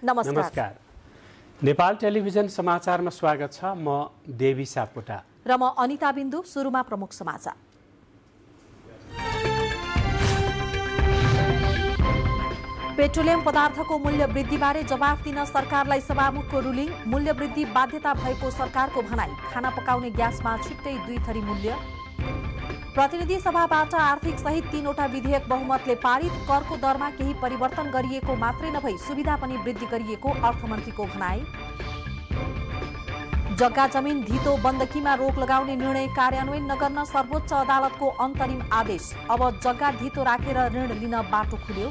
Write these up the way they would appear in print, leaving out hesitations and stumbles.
नमस्कार। नेपाल टेलिभिजन समाचारमा स्वागत छ। म देवी सापकोटा र म अनिता बिन्दु। सुरुमा प्रमुख समाचार। पेट्रोलियम पदार्थको मूल्य वृद्धिबारे जवाफ दिन सरकारलाई सभामुखको रुलिङ। मूल्य वृद्धि बाध्यता भएको सरकारको भनाई। खाना पकाउने ग्यासमा छिट्टै 2 थरी मूल्य। प्रतिनिधि सभाबाट आर्थिक सहित 3वटा विधेयक बहुमतले पारित। करको दरमा केही परिवर्तन गरिएको मात्रै नभई सुविधा पनि वृद्धि गरिएको अर्थमन्त्रीको भनाई। जग्गा जमिन धितो बन्दकीमा रोक लगाउने निर्णय कार्यान्वयन नगर्न सर्वोच्च अदालतको अन्तरिम आदेश। अब जग्गा धितो राखेर ऋण लिन बाटो खुल्यो।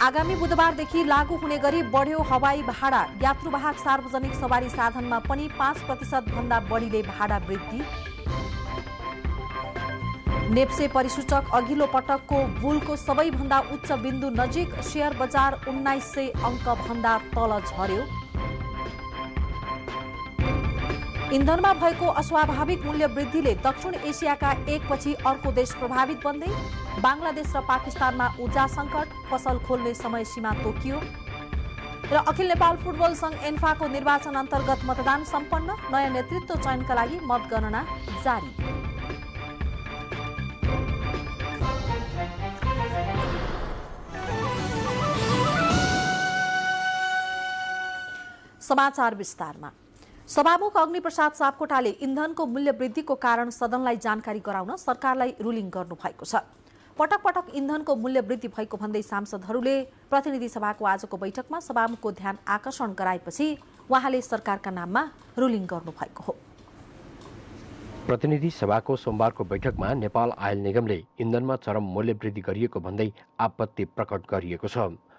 आगामी बुधबारदेखि लागू हुने गरी बढ्यो हवाई भाडा। यात्रुवाहक सार्वजनिक सवारी साधनमा पनि 5% भन्दा बढीले भाडा वृद्धि। नेप्से परिसूचक अघिल्लो पटकको बुलको सबैभन्दा उच्च बिन्दु नजिक। शेयर बजार 1900 अङ्क भन्दा तल झर्यो। इन्धनमा भएको अस्वाभाविक मूल्य वृद्धिले दक्षिण एसियाका एकपछि अर्को देश प्रभावित बन्दै। बांग्लादेश र पाकिस्तानमा ऊर्जा सङ्कट। पसल खोल्ने समय सीमा तोकियो। र अखिल नेपाल फुटबल संघ एन्फाको निर्वाचन अन्तर्गत मतदान सम्पन्न। नयाँ नेतृत्व चयनका लागि मतगणना जारी। समाचार विस्तारमा। सभामुख अग्निप्रसाद सापकोटाले इन्धनको मूल्य वृद्धिको कारण सदनलाई जानकारी गराउन सरकारलाई रुलिङ गर्नु भएको छ। पटक पटक इन्धनको मूल्य वृद्धि भएको भन्दै सांसदहरूले प्रतिनिधि सभाको आजको बैठकमा सभामुखको ध्यान आकर्षण गराएपछि उहाँले सरकारका नाममा रुलिङ गर्नु भएको हो। प्रतिनिधि सभाको सोमबारको बैठकमा नेपाल आयल निगमले इन्धनमा चरम मूल्य वृद्धि गरिएको भन्दै आपत्ति प्रकट गरिएको छ।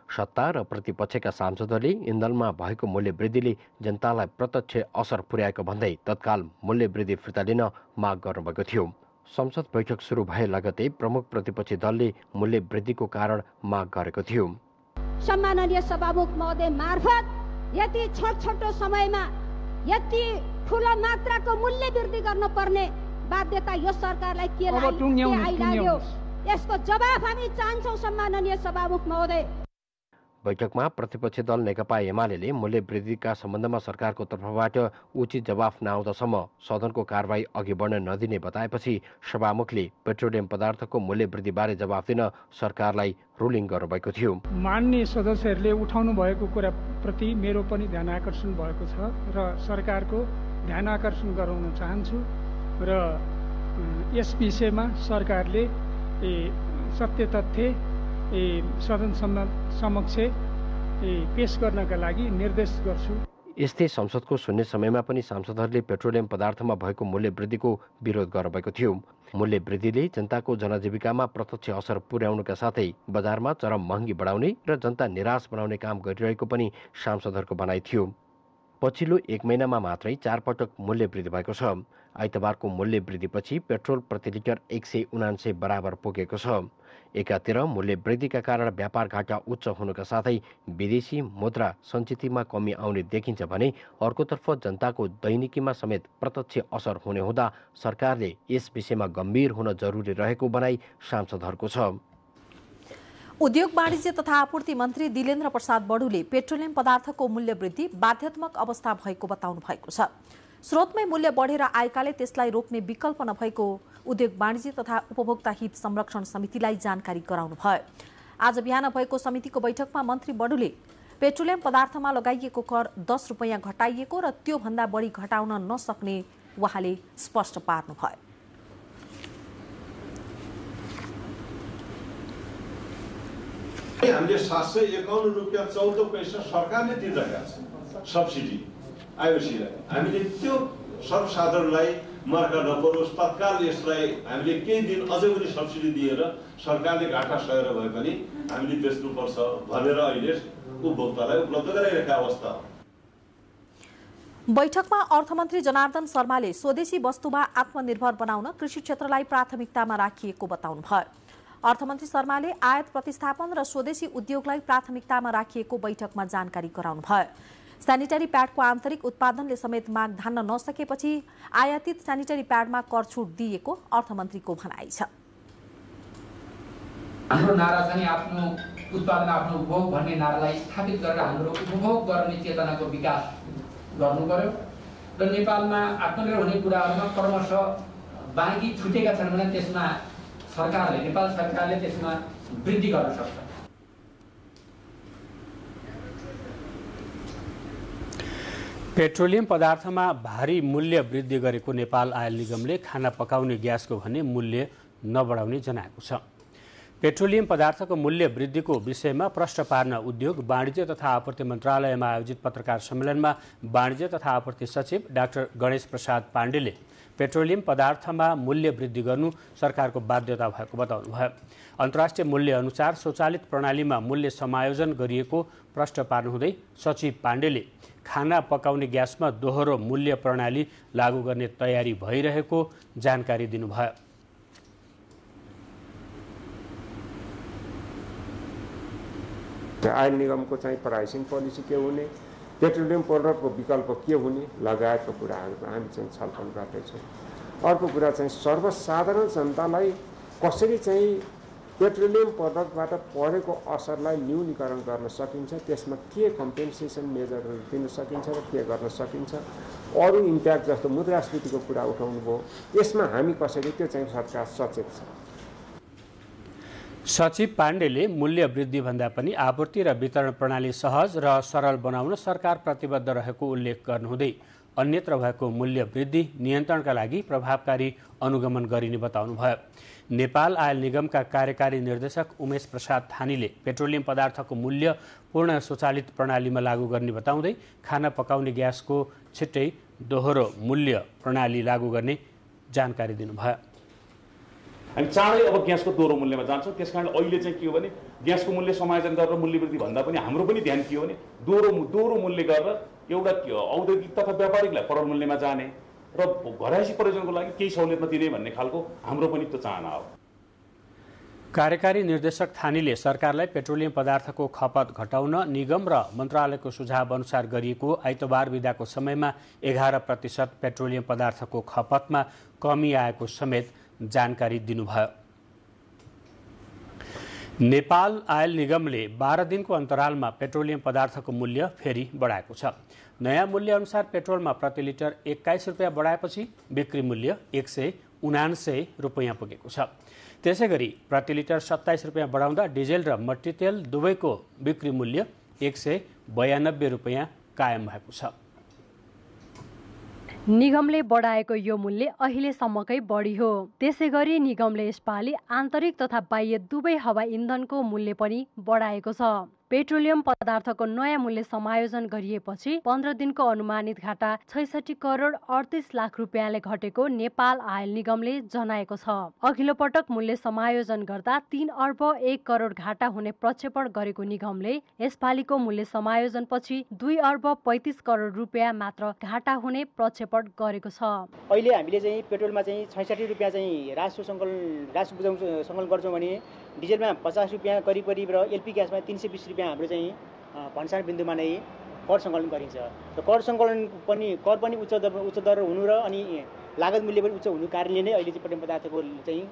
सत्ता र प्रतिपक्षका सांसदहरूले इन्धनमा भएको मूल्य वृद्धिले जनतालाई प्रत्यक्ष असर पुर्याएको भन्दै तत्काल मूल्य वृद्धि फिर्ता लिन माग गर्नुभएको थियो। संसद बैठक सुरु भए लगतै प्रमुख प्रतिपक्षी दलले मूल्य वृद्धिको कारण माग गरेको थियो। सम्माननीय सभामुख महोदय मार्फत यति छोटो समयमा यति ठूलो मात्राको मूल्य वृद्धि गर्नुपर्ने बाध्यता यो सरकारलाई के लाग्यो? यसको जवाफ हामी चाहन्छौँ सम्माननीय सभामुख महोदय। बैठकमा प्रतिपक्षी दल नेकपा एमाले मूल्य वृद्धिका सम्बन्धमा सरकारको तर्फबाट उचित जवाफ नआउँदासम्म सदनको कारबाही अघि बढ्न नदिने बताएपछि सभामुखले पेट्रोलियम पदार्थको मूल्य वृद्धिबारे जवाफ दिन सरकारलाई रुलिङ गर्नुभएको थियो। मान्य सदस्यहरूले उठाउनु भएको कुराप्रति मेरो पनि ध्यान आकर्षण भएको छ र सरकारको ध्यान आकर्षण गराउन चाहन्छु र यस विषयमा सरकारले सत्य तथ्य सदन समक्ष पेश गर्नका लागि निर्देश गर्छु। यस्तै संसदको शून्य समयमा पनि सांसदहरूले पेट्रोलियम पदार्थमा भएको मूल्य वृद्धिको विरोध गर्नुभएको थियो। मूल्य वृद्धिले जनताको जनजीविकामा प्रत्यक्ष असर पुर्याउनुका साथै बजारमा चरम महँगी बढाउने र जनता निराश बनाउने काम गरिरहेको पनि सांसदहरूको भनाइ थियो। पछिल्लो 1 महिनामा मात्रै 4 पटक मूल्य वृद्धि भएको छ। आइतबारको मूल्य वृद्धिपछि पेट्रोल प्रति लिटर 179 बराबर पुगेको छ। एकातिर मूल्य वृद्धिका कारण व्यापार घाटा उच्च हुनुका साथै विदेशी मुद्रा सञ्चितमा कमी आउने देखिन्छ भने अर्कोतर्फ जनताको दैनिकीमा समेत प्रत्यक्ष असर हुने हुँदा सरकारले यस विषयमा गम्भीर हुन जरुरी रहेको भनाइ सांसदहरूको छ। उद्योग वाणिज्य तथा आपूर्ति मन्त्री दिलेन्द्र प्रसाद बडुले पेट्रोलियम पदार्थको मूल्य वृद्धि बाध्यात्मक अवस्था भएको बताउनु भएको छ। स्रोतमै मूल्य बढेर आएकाले त्यसलाई रोक्ने विकल्प नभएको उद्योग वाणिज्य तथा उपभोक्ता हित संरक्षण समितिलाई जानकारी गराउनु भयो। आज बिहान भएको समितिको बैठकमा मन्त्री बडुले पेट्रोलियम पदार्थमा लगाइएको कर 10 रुपैयाँ घटाइएको र त्यो भन्दा बढी घटाउन नसक्ने उहाँले स्पष्ट पार्नुभयो। हामीले 751 रुपैयाँ 14 पैसा सरकारले दिइरहेको छ सब्सिडी आइओसीलाई। हामीले त्यो सर्वसाधारणलाई मर्का नपरोस्, तत्काल यसलाई हामीले केही दिन अझै पनि सब्सिडी दिएर सरकारले घाटा सहेर भए पनि हामीले बेच्नुपर्छ भनेर अहिले उपभोक्तालाई उपलब्ध गराइरहेका अवस्था हो। बैठकमा अर्थमन्त्री जनार्दन शर्माले स्वदेशी वस्तुमा आत्मनिर्भर बनाउन कृषि क्षेत्रलाई प्राथमिकतामा राखिएको बताउनुभयो। अर्थमन्त्री शर्माले आयात प्रतिस्थापन र स्वदेशी उद्योगलाई प्राथमिकतामा राखिएको बैठकमा जानकारी गराउनुभयो। सेनिटरी प्याडको आन्तरिक उत्पादनले समेत माग धान्न नसकेपछि आयातित सेनिटरी प्याडमा कर छुट दिएको अर्थमन्त्रीको भनाइ छ। हाम्रो नारा चाहिँ आफ्नो उत्पादन आफ्नो उपभोग भन्ने नारालाई स्थापित गरेर हाम्रो उपभोग गर्ने चेतनाको विकास गर्नु पर्यो र नेपालमा आत्मनिर्भर हुने कुराहरूमा क्रमशः बाँकी छुटेका छन् भने त्यसमा नेपाल सरकारले त्यसमा वृद्धि गर्न सक्छ। पेट्रोलियम पदार्थमा भारी मूल्य वृद्धि गरेको नेपाल आयल निगमले खाना पकाउने ग्यासको भने मूल्य नबढाउने जनाएको छ। पेट्रोलियम पदार्थको मूल्य वृद्धिको विषयमा प्रश्न पार्न उद्योग वाणिज्य तथा आपूर्ति मन्त्रालयमा आयोजित पत्रकार सम्मेलनमा वाणिज्य तथा आपूर्ति सचिव डाक्टर गणेश प्रसाद पाण्डेले पेट्रोलियम पदार्थमा मूल्य वृद्धि गर्नु सरकारको बाध्यता भएको बताउनुभयो। अन्तर्राष्ट्रिय मूल्य अनुसार स्वचालित प्रणालीमा मूल्य समायोजन गरिएको प्रश्न पार्नुहुँदै सचिव पाण्डेले खाना पकाउने ग्यासमा दोहोरो मूल्य प्रणाली लागू गर्ने तयारी भइरहेको जानकारी दिनुभयो। आयल निगमको चाहिँ प्राइसिङ पोलिसी के हुने, पेट्रोलियम प्रोडक्टको विकल्प के हुने लगायतको कुराहरूको हामी चाहिँ छलफल गर्दैछौँ। अर्को कुरा चाहिँ सर्वसाधारण जनतालाई कसरी चाहिँ पेट्रोलियम प्रोडक्टबाट परेको असरलाई न्यूनीकरण गर्न सकिन्छ, त्यसमा के कम्पेन्सेसन मेजरहरू दिन सकिन्छ र के गर्न सकिन्छ। अरू इम्प्याक्ट जस्तो मुद्रास्फीतिको कुरा उठाउनु भयो, यसमा हामी कसरी त्यो चाहिँ सरकार सचेत छ। सचिव पाण्डेले मूल्य वृद्धि भन्दा पनि आपूर्ति र वितरण प्रणाली सहज र सरल बनाउन सरकार प्रतिबद्ध रहेको उल्लेख गर्नुहुँदै अन्यत्र भएको मूल्य वृद्धि नियन्त्रणका लागि प्रभावकारी अनुगमन गरिने बताउनुभयो। नेपाल आयल निगमका कार्यकारी निर्देशक उमेश प्रसाद थानीले पेट्रोलियम पदार्थको मूल्य पूर्ण स्वचालित प्रणालीमा लागू गर्ने बताउँदै खाना पकाउने ग्यासको छिट्टै दोहोरो मूल्य प्रणाली लागू गर्ने जानकारी दिनुभयो। हामी चाँडै अब ग्यासको दोहोरो मूल्यमा जान्छौँ। त्यसकारण अहिले चाहिँ के हो भने ग्यासको मूल्य समायोजन गरेर मूल्य वृद्धि भन्दा पनि हाम्रो पनि ध्यान के हो भने दोहोरो मूल्य गरेर एउटा औद्योगिक तथा व्यापारिकलाई परल मूल्यमा जाने र घरायसी प्रयोजनको लागि केही सहुलियतमा दिने भन्ने खालको हाम्रो पनि त्यो चाहना हो। कार्यकारी निर्देशक थानीले सरकारलाई पेट्रोलियम पदार्थको खपत घटाउन निगम र मन्त्रालयको सुझाव अनुसार गरिएको आइतबार बिदाको समयमा 11% पेट्रोलियम पदार्थको खपतमा कमी आएको समेत जानकारी दिनुभयो। नेपाल आयल निगमले 12 दिनको अन्तरालमा पेट्रोलियम पदार्थको मूल्य फेरि बढाएको छ। नयाँ मूल्य अनुसार पेट्रोलमा प्रति लिटर 21 रुपियाँ बढाएपछि बिक्री मूल्य 179 रुपियाँ पुगेको छ। त्यसैगरी प्रति लिटर 27 रुपियाँ बढाउँदा डिजेल र मट्टी तेल दुवैको बिक्री मूल्य 192 रुपियाँ कायम भएको छ। निगमले बढाएको यो मूल्य अहिलेसम्मकै बढी हो। त्यसैगरी निगमले यसपालि आन्तरिक तथा बाह्य दुवै हवा इन्धनको मूल्य पनि बढाएको छ। पेट्रोलियम पदार्थको नयाँ मूल्य समायोजन गरिएपछि 15 दिनको अनुमानित घाटा 66 करोड 38 लाख रुपियाँले घटेको नेपाल आयल निगमले जनाएको छ। अघिल्लो पटक मूल्य समायोजन गर्दा 3 अर्ब 1 करोड घाटा हुने प्रक्षेपण गरेको निगमले यसपालिको मूल्य समायोजनपछि 2 अर्ब 35 करोड रुपियाँ मात्र घाटा हुने प्रक्षेपण गरेको छ। अहिले हामीले चाहिँ पेट्रोलमा चाहिँ 66 रुपियाँ चाहिँ राजस्व सङ्कलन गर्छौँ भने डिजेलमा 50 रुपियाँ करिब र एलपी ग्यासमा 320 रुपियाँ हाम्रो चाहिँ भन्सार बिन्दुमा नै कर सङ्कलन गरिन्छ। र कर सङ्कलन पनि उच्च दर हुनु र अनि लागत मूल्य पनि उच्च हुनु कारणले नै अहिले चाहिँ पेट्रोलियम पदार्थको चाहिँ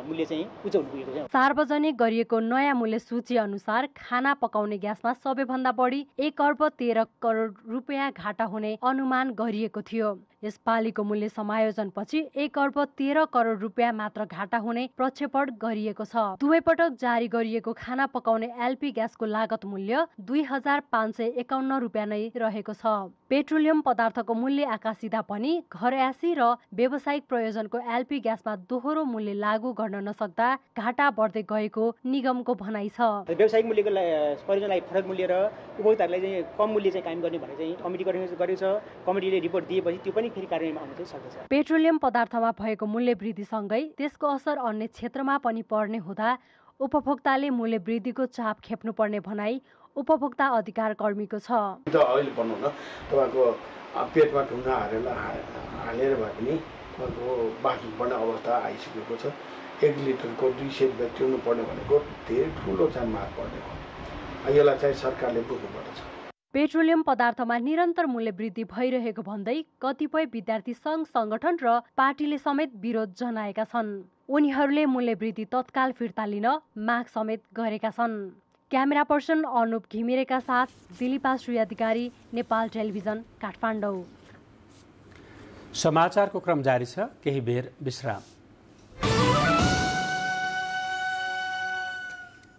मूल्य चाहिँ उच्च हुन पुगेको छ। सार्वजनिक गरिएको नयाँ मूल्य सूची अनुसार खाना पकाउने ग्यासमा सबैभन्दा बढी 1 अर्ब 13 करोड रुपियाँ घाटा हुने अनुमान गरिएको थियो। यसपालिको मूल्य समायोजनपछि 1 अर्ब 13 करोड रुपियाँ मात्र घाटा हुने प्रक्षेपण गरिएको छ। दुवै पटक जारी गरिएको खाना पकाउने एलपी ग्यासको लागत मूल्य 2551 रुपियाँ नै रहेको छ। पेट्रोलियम पदार्थको मूल्य आकाशिँदा पनि घरयासी र व्यावसायिक प्रयोजनको एलपी ग्यासमा दोहोरो मूल्य लागू गर्न नसक्दा घाटा बढ्दै गएको निगमको भनाइ छ। व्यावसायिक मूल्यको प्रयोजनलाई फरक मूल्य र उपभोक्ताहरूलाई चाहिँ कम मूल्य चाहिँ कायम गर्ने भने चाहिँ कमिटी गरेको छ। कमिटीले रिपोर्ट दिएपछि त्यो पनि फेरि कार्यान्वयनमा आउन चाहिँ सक्छ। पेट्रोलियम पदार्थमा भएको मूल्य वृद्धिसँगै त्यसको असर अन्य क्षेत्रमा पनि पर्ने हुँदा उपभोक्ताले मूल्य वृद्धिको चाप खेप्नुपर्ने भनाइ उपभोक्ता अधिकार कर्मीको छ। अहिले भन्नु न तपाईँको पेटमा ढुङ्गा हालेर भए पनि बाँकी पर्ने अवस्था आइसकेको छ। 1 लिटरको 200 रुपियाँ तिर्नु पर्ने भनेको धेरै ठुलो चाहिँ मार पर्ने हो। यसलाई चाहिँ सरकारले बुझ्नुपर्छ। पेट्रोलियम पदार्थमा निरन्तर मूल्य वृद्धि भइरहेको भन्दै कतिपय विद्यार्थी सङ्घ संगठन र पार्टीले समेत विरोध जनाएका छन्। उनीहरूले मूल्य वृद्धि तत्काल फिर्ता लिन माग समेत गरेका छन्। क्यामेरा पर्सन अनुप घिमिरेका साथ दिलीपा श्री अधिकारी, नेपाल टेलिभिजन, काठमाडौँ। समाचारको क्रम जारी छ, केही बेर विश्राम।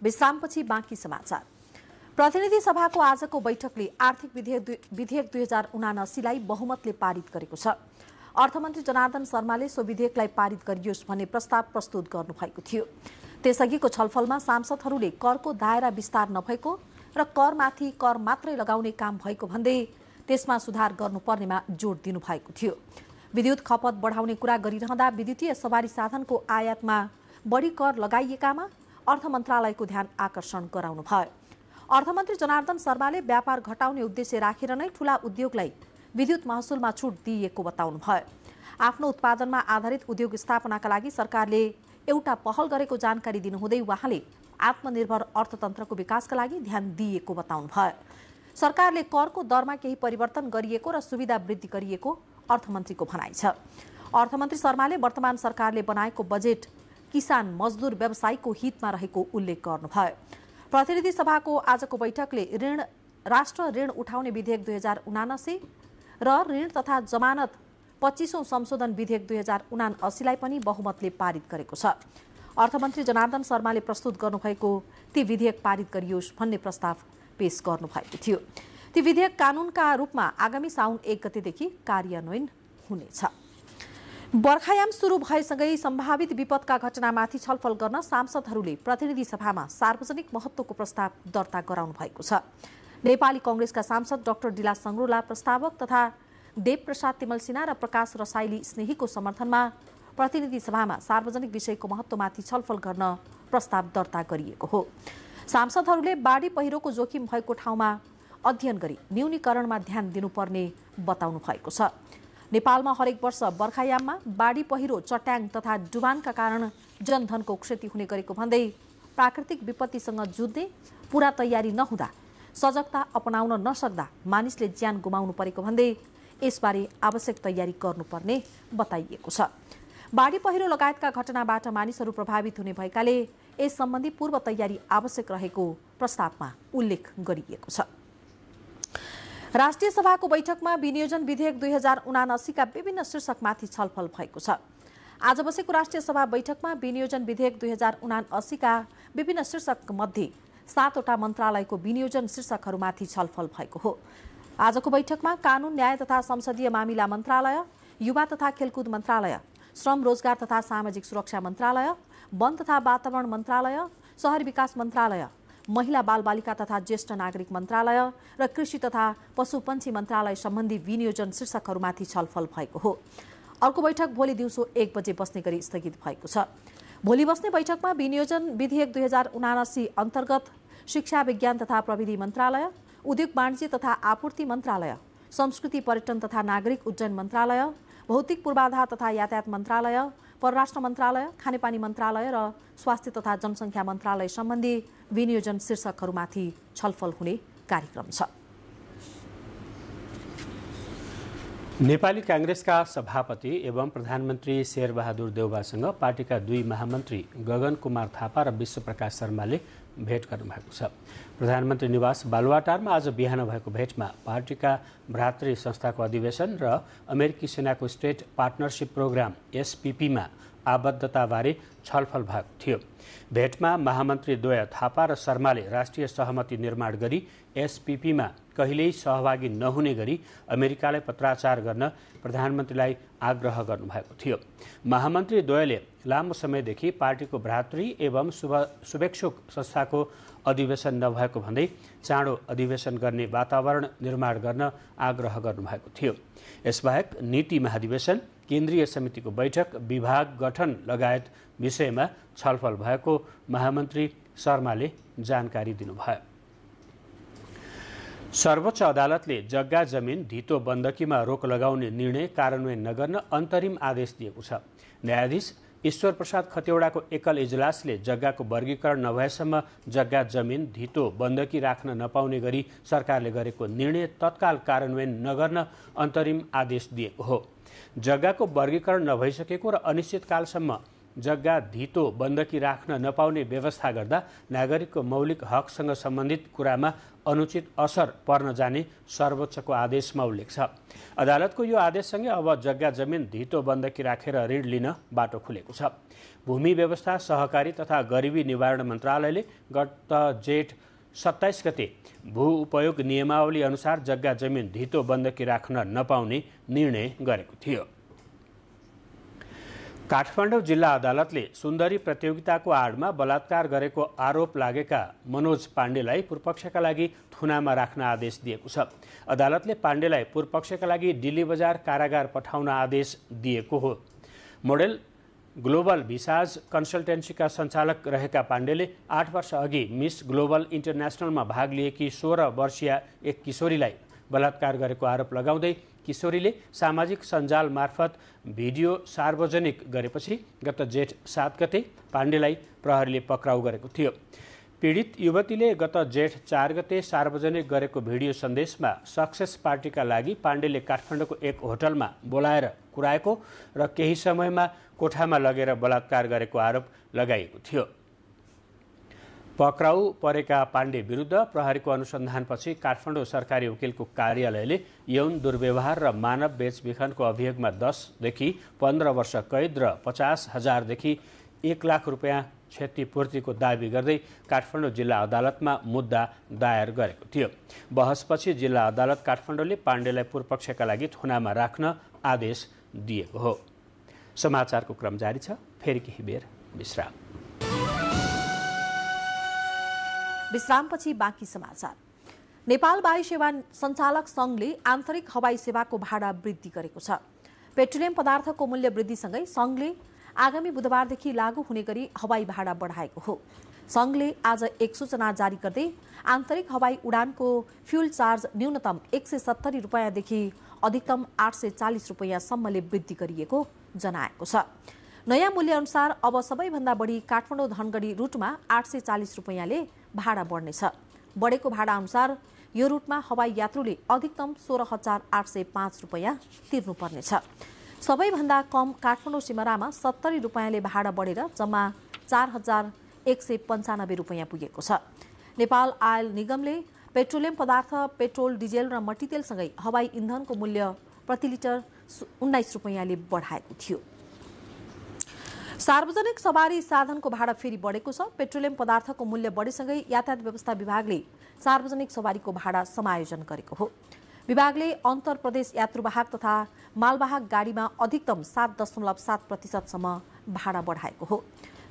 विश्रामपछि बाँकी समाचार। प्रतिनिधि सभाको आजको बैठकले आर्थिक विधेयक 2079लाई बहुमतले पारित गरेको छ। अर्थमन्त्री जनार्दन शर्माले सो विधेयकलाई पारित गरियोस् भन्ने प्रस्ताव प्रस्तुत गर्नुभएको थियो। त्यसअघिको छलफलमा सांसदहरूले करको दायरा विस्तार नभएको र करमाथि कर मात्रै लगाउने काम भएको भन्दै त्यसमा सुधार गर्नुपर्नेमा जोड दिनुभएको थियो। विद्युत खपत बढाउने कुरा गरिरहँदा विद्युतीय सवारी साधनको आयातमा बढी कर लगाइएकामा अर्थ मन्त्रालयको ध्यान आकर्षण गराउनु भयो। अर्थमन्त्री जनार्दन शर्माले व्यापार घटाउने उद्देश्य राखेर नै ठूला उद्योगलाई विद्युत महसुलमा छुट दिइएको बताउनु भयो। आफ्नो उत्पादनमा आधारित उद्योग स्थापनाका लागि सरकारले एउटा पहल गरेको जानकारी दिनुहुँदै उहाँले आत्मनिर्भर अर्थतन्त्रको विकासका लागि ध्यान दिइएको बताउनु भयो। सरकारले करको दरमा केही परिवर्तन गरिएको र सुविधा वृद्धि गरिएको अर्थमन्त्रीको भनाइ छ। अर्थमन्त्री शर्माले वर्तमान सरकारले बनाएको बजेट किसान, मजदुर, व्यवसायीको हितमा रहेको उल्लेख गर्नुभयो। प्रतिनिधि सभाको आजको बैठकले राष्ट्र ऋण उठाउने विधेयक 2079 र ऋण तथा जमानत 25औं संशोधन विधेयक 2079लाई पनि बहुमतले पारित गरेको छ। अर्थमन्त्री जनार्दन शर्माले प्रस्तुत गर्नुभएको ती विधेयक पारित गरियोस् भन्ने प्रस्ताव पेश गर्नुभएको थियो। ती विधेयक कानूनका रूपमा आगामी साउन 1 गतेदेखि कार्यान्वयन हुनेछ। बर्खायाम सुरु भएसँगै सम्भावित विपदका घटनामाथि छलफल गर्न सांसदहरूले प्रतिनिधि सभामा सार्वजनिक महत्त्वको प्रस्ताव दर्ता गराउनु भएको छ। नेपाली कांग्रेसका सांसद डाक्टर डिला सङ्ग्रोला प्रस्तावक तथा देव प्रसाद तिमल सिन्हा र प्रकाश रसाइली स्नेहीको समर्थनमा प्रतिनिधि सभामा सार्वजनिक विषयको महत्त्वमाथि छलफल गर्न प्रस्ताव दर्ता गरिएको हो। सांसदहरूले बाढी पहिरोको जोखिम भएको ठाउँमा अध्ययन गरी न्यूनीकरणमा ध्यान दिनुपर्ने बताउनु भएको छ। नेपालमा हरेक वर्ष बर्खायाममा बाढी पहिरो, चट्याङ तथा डुबानका कारण जनधनको क्षति हुने गरेको भन्दै प्राकृतिक विपत्तिसँग जुझ्ने पूरा तयारी नहुँदा, सजगता अपनाउन नसक्दा मानिसले ज्यान गुमाउनु परेको भन्दै यसबारे आवश्यक तयारी गर्नुपर्ने बताइएको छ। बाढी पहिरो लगायतका घटनाबाट मानिसहरू प्रभावित हुने भएकाले यस सम्बन्धी पूर्व तयारी आवश्यक रहेको प्रस्तावमा उल्लेख गरिएको छ। राष्ट्रिय सभाको बैठकमा विनियोजन विधेयक 2079 का विभिन्न शीर्षकमाथि छलफल भएको छ। आज बसेको राष्ट्रिय सभा बैठकमा विनियोजन विधेयक 2079 का विभिन्न शीर्षक मध्ये 7वटा मन्त्रालयको विनियोजन शीर्षकहरूमाथि छलफल भएको हो। आजको बैठकमा कानून, न्याय तथा संसदीय मामिला मन्त्रालय, युवा तथा खेलकुद मन्त्रालय, श्रम, रोजगार तथा सामाजिक सुरक्षा मन्त्रालय, वन तथा वातावरण मन्त्रालय, शहर विकास मन्त्रालय, महिला बालबालिका तथा ज्येष्ठ नागरिक मन्त्रालय र कृषि तथा पशुपन्छी मन्त्रालय सम्बन्धी विनियोजन शीर्षकहरूमाथि छलफल भएको हो। अर्को बैठक भोलि दिउँसो 1 बजे बस्ने गरी स्थगित भएको छ। भोलि बस्ने बैठकमा विनियोजन विधेयक 2079 अन्तर्गत शिक्षा, विज्ञान तथा प्रविधि मन्त्रालय, उद्योग वाणिज्य तथा आपूर्ति मन्त्रालय, संस्कृति, पर्यटन तथा नागरिक उड्डयन मन्त्रालय, भौतिक पूर्वाधार तथा यातायात मन्त्रालय, परराष्ट्र मन्त्रालय, खानेपानी मन्त्रालय र स्वास्थ्य तथा जनसङ्ख्या मन्त्रालय सम्बन्धी विनियोजन शीर्षकहरूमाथि छलफल हुने कार्यक्रम छ। नेपाली कांग्रेसका सभापति एवं प्रधानमन्त्री शेरबहादुर देउवासँग पार्टीका 2 महामन्त्री गगन कुमार थापा र विश्वप्रकाश शर्माले भेट गर्नुभएको छ। प्रधानमन्त्री निवास बालुवाटारमा आज बिहान भएको भेटमा पार्टीका भ्रातृ संस्थाको अधिवेशन र अमेरिकी सेनाको स्टेट पार्टनरशिप प्रोग्राम SPPमा आबद्धताबारे छलफल भएको थियो। भेटमा महामन्त्री द्वय थापा र शर्माले राष्ट्रिय सहमति निर्माण गरी SPPमा कहिल्यै सहभागी नहुने गरी अमेरिकालाई पत्राचार गर्न प्रधानमन्त्रीलाई आग्रह गर्नुभएको थियो। महामन्त्री द्वयले लामो समयदेखि पार्टीको भ्रातृ एवं शुभेच्छुक संस्थाको अधिवेशन नभएको भन्दै चाँडो अधिवेशन गर्ने वातावरण निर्माण गर्न आग्रह गर्नुभएको थियो। यसबाहेक नीति महाधिवेशन, केन्द्रीय समितिको बैठक, विभाग गठन लगायत विषयमा छलफल भएको महामन्त्री शर्माले जानकारी दिनुभयो। सर्वोच्च अदालतले जग्गा जमिन धितो बन्दकीमा रोक लगाउने निर्णय कार्यान्वयन नगर्न अन्तरिम आदेश दिएको छ। न्यायाधीश ईश्वर प्रसाद खतिवड़ाको एकल इजलासले जग्गाको वर्गीकरण नभएसम्म जग्गा जमिन धितो बन्दकी राख्न नपाउने गरी सरकारले गरेको निर्णय तत्काल कार्यान्वयन नगर्न अन्तरिम आदेश दिएको हो। जग्गाको वर्गीकरण नभइसकेको र अनिश्चितकालसम्म जग्गा धितो बन्दकी राख्न नपाउने व्यवस्था गर्दा नागरिकको मौलिक हकसँग सम्बन्धित कुरामा अनुचित असर पर्न जाने सर्वोच्चको आदेशमा उल्लेख छ। अदालतको यो आदेशसँगै अब जग्गा जमिन धितो बन्दकी राखेर ऋण लिन बाटो खुलेको छ। भूमि व्यवस्था सहकारी तथा गरिबी निवारण मन्त्रालयले गत जेठ 27 गते भू उपयोग नियमावली अनुसार जग्गा जमिन धितो बन्दकी राख्न नपाउने निर्णय गरेको थियो। काठमाडौँ जिल्ला अदालतले सुन्दरी प्रतियोगिताको आडमा बलात्कार गरेको आरोप लागेका मनोज पाण्डेलाई पूर्वपक्षका लागि थुनामा राख्न आदेश दिएको छ। अदालतले पाण्डेलाई पूर्वपक्षका लागि दिल्ली बजार कारागार पठाउन आदेश दिएको हो। मोडेल ग्लोबल भिसाज कन्सल्टेन्सीका सञ्चालक रहेका पाण्डेले 8 वर्ष अघि मिस ग्लोबल इन्टरनेसनलमा भाग लिएकी 16 वर्षीय एक किशोरीलाई बलात्कार गरेको आरोप लगाउँदै किशोरीले सामाजिक सञ्जाल मार्फत भिडियो सार्वजनिक गरेपछि गत जेठ 7 गते पाण्डेलाई प्रहरीले पक्राउ गरेको थियो। पीडित युवतीले गत जेठ 4 गते सार्वजनिक गरेको भिडियो सन्देशमा सक्सेस पार्टीका लागि पाण्डेले काठमाडौँको एक होटलमा बोलाएर कुराएको र केही समयमा कोठामा लगेर बलात्कार गरेको आरोप लगाइएको थियो। पक्राउ परेका पाण्डे विरुद्ध प्रहरीको अनुसन्धानपछि काठमाडौँ सरकारी वकिलको कार्यालयले यौन दुर्व्यवहार र मानव बेचबिखनको अभियोगमा 10 देखि 15 वर्ष कैद र 50,000 देखि 1 लाख रुपियाँ क्षतिपूर्तिको दावी गर्दै काठमाडौँ जिल्ला अदालतमा मुद्दा दायर गरेको थियो। बहसपछि जिल्ला अदालत काठमाडौँले पाण्डेलाई पूर्वपक्षका लागि थुनामा राख्न आदेश दिएको हो। समाचारको क्रम जारी छ, फेरि केही बेर विश्राम। विश्रामपछि बाँकी समाचार। नेपाल वायु सेवा सञ्चालक संघले आन्तरिक हवाई सेवाको भाडा वृद्धि गरेको छ। पेट्रोलियम पदार्थको मूल्य वृद्धिसँगै संघले आगामी बुधबारदेखि लागू हुने गरी हवाई भाडा बढाएको हो। संघले आज एक सूचना जारी गर्दै आन्तरिक हवाई उडानको फ्युल चार्ज न्यूनतम 170 रुपियाँदेखि अधिकतम 840 रुपियाँसम्मले वृद्धि गरिएको जनाएको छ। नयाँ मूल्य अनुसार अब सबैभन्दा बढी काठमाडौँ धनगढी रुटमा 840 रुपियाँले भाडा बढ्नेछ। बढेको भाडा अनुसार यो रुटमा हवाई यात्रुले अधिकतम 16,805 रुपियाँ तिर्नुपर्नेछ। सबैभन्दा कम काठमाडौँ सिमरामा 70 रुपियाँले भाडा बढेर जम्मा 4,195 रुपियाँ पुगेको छ। नेपाल आयल निगमले पेट्रोलियम पदार्थ, पेट्रोल, डिजेल र मट्टीतेलसँगै हवाई इन्धनको मूल्य प्रति लिटर 19 रुपियाँले बढाएको थियो। सार्वजनिक सवारी साधनको भाडा फेरि बढेको छ। पेट्रोलियम पदार्थको मूल्य बढेसँगै यातायात व्यवस्था विभागले सार्वजनिक सवारीको भाडा समायोजन गरेको हो। विभागले अन्तर प्रदेश यात्रुवाहक तथा मालवाहक गाडीमा अधिकतम 7.7% भाडा बढाएको हो।